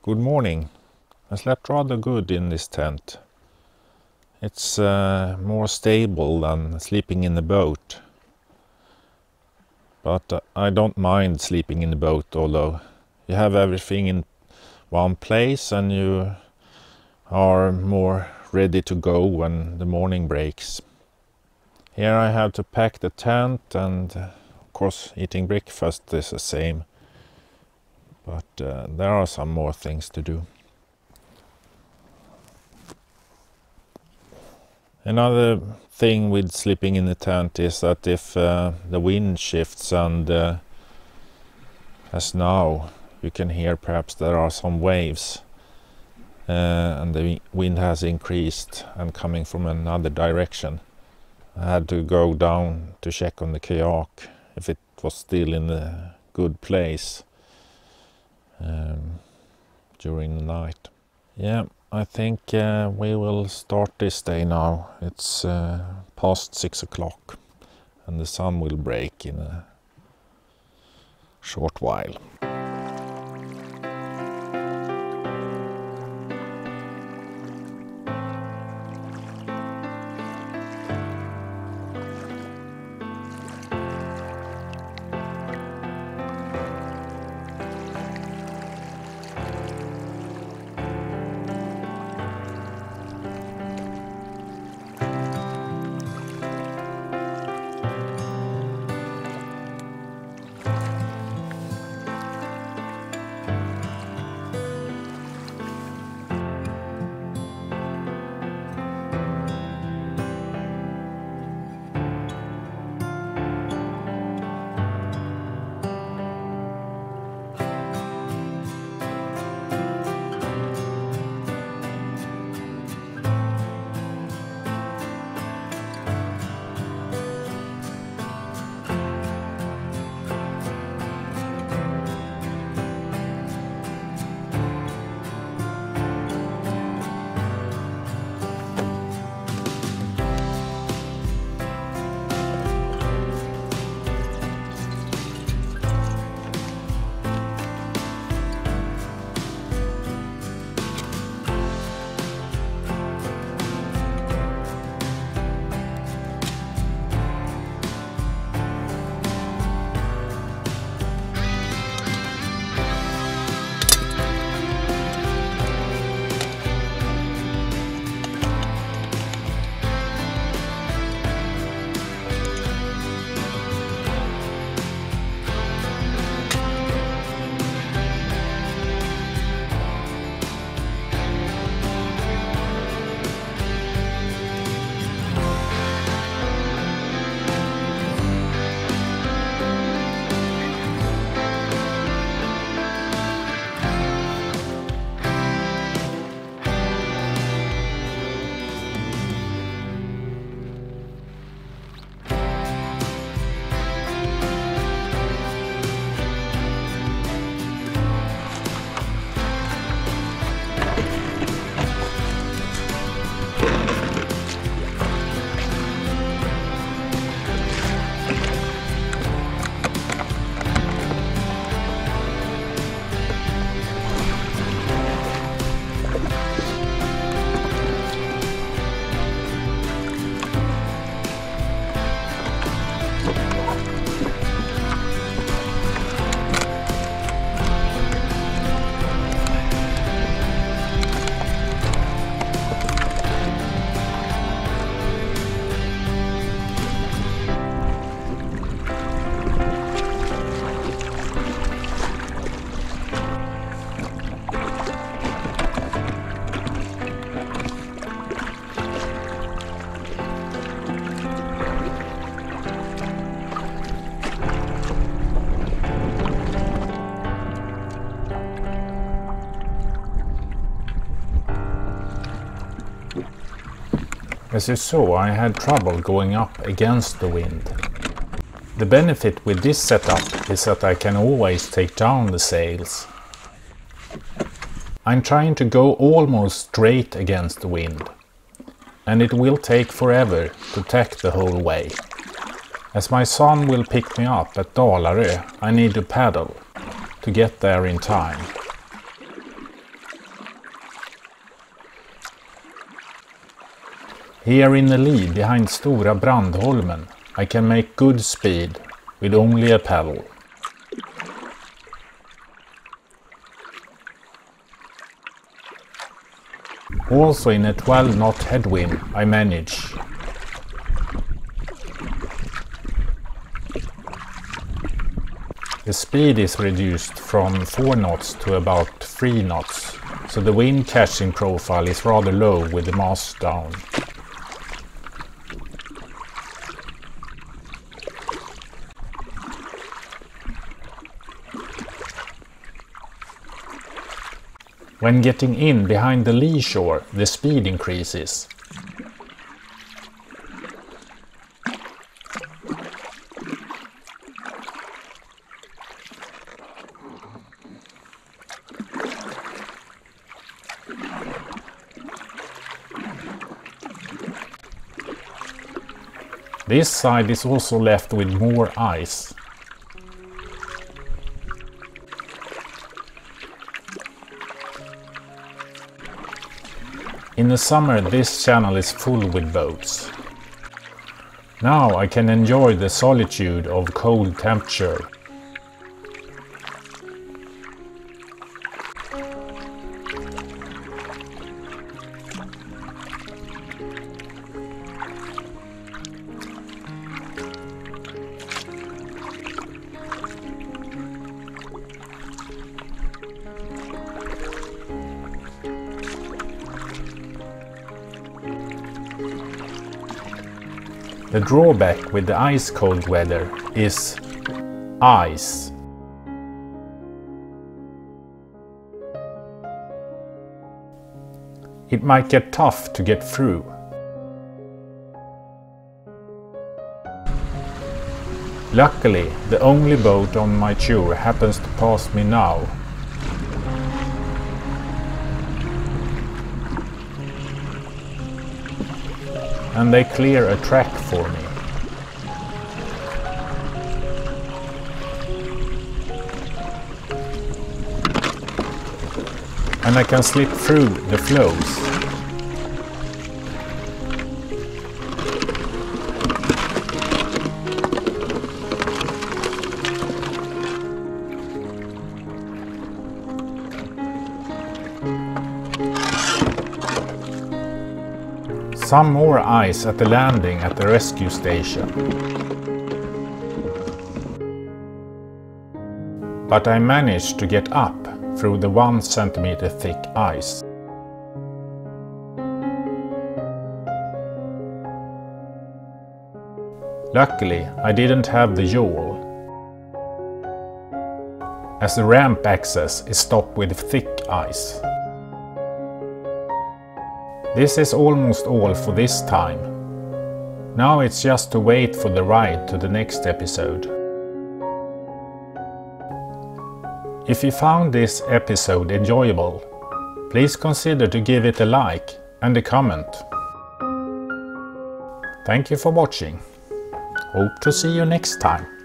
Good morning. I slept rather good in this tent. It's more stable than sleeping in the boat. But I don't mind sleeping in the boat, although you have everything in one place and you are more ready to go when the morning breaks. Here I have to pack the tent, and of course eating breakfast is the same. But there are some more things to do. Another thing with sleeping in the tent is that if the wind shifts, and as now you can hear perhaps there are some waves and the wind has increased and coming from another direction. I had to go down to check on the kayak if it was still in a good place during the night. Yeah, I think we will start this day now. It's past 6 o'clock and the sun will break in a short while. As you saw, I had trouble going up against the wind. The benefit with this setup is that I can always take down the sails. I'm trying to go almost straight against the wind, and it will take forever to tack the whole way. As my son will pick me up at Dalarö, I need to paddle to get there in time. Here in the lee behind Lilla Brandholmen I can make good speed with only a paddle. Also in a 12-knot headwind I manage. The speed is reduced from 4 knots to about 3 knots, so the wind catching profile is rather low with the mast down. When getting in behind the lee shore, the speed increases. This side is also left with more ice. In the summer this channel is full with boats. Now I can enjoy the solitude of cold temperature. The drawback with the ice-cold weather is ice. It might get tough to get through. Luckily, the only boat on my tour happens to pass me now. And they clear a track for me. And I can slip through the floes. Some more ice at the landing at the rescue station. But I managed to get up through the 1 centimeter thick ice. Luckily, I didn't have the yawl, as the ramp access is stopped with thick ice. This is almost all for this time. Now it's just to wait for the ride to the next episode. If you found this episode enjoyable, please consider to give it a like and a comment. Thank you for watching. Hope to see you next time.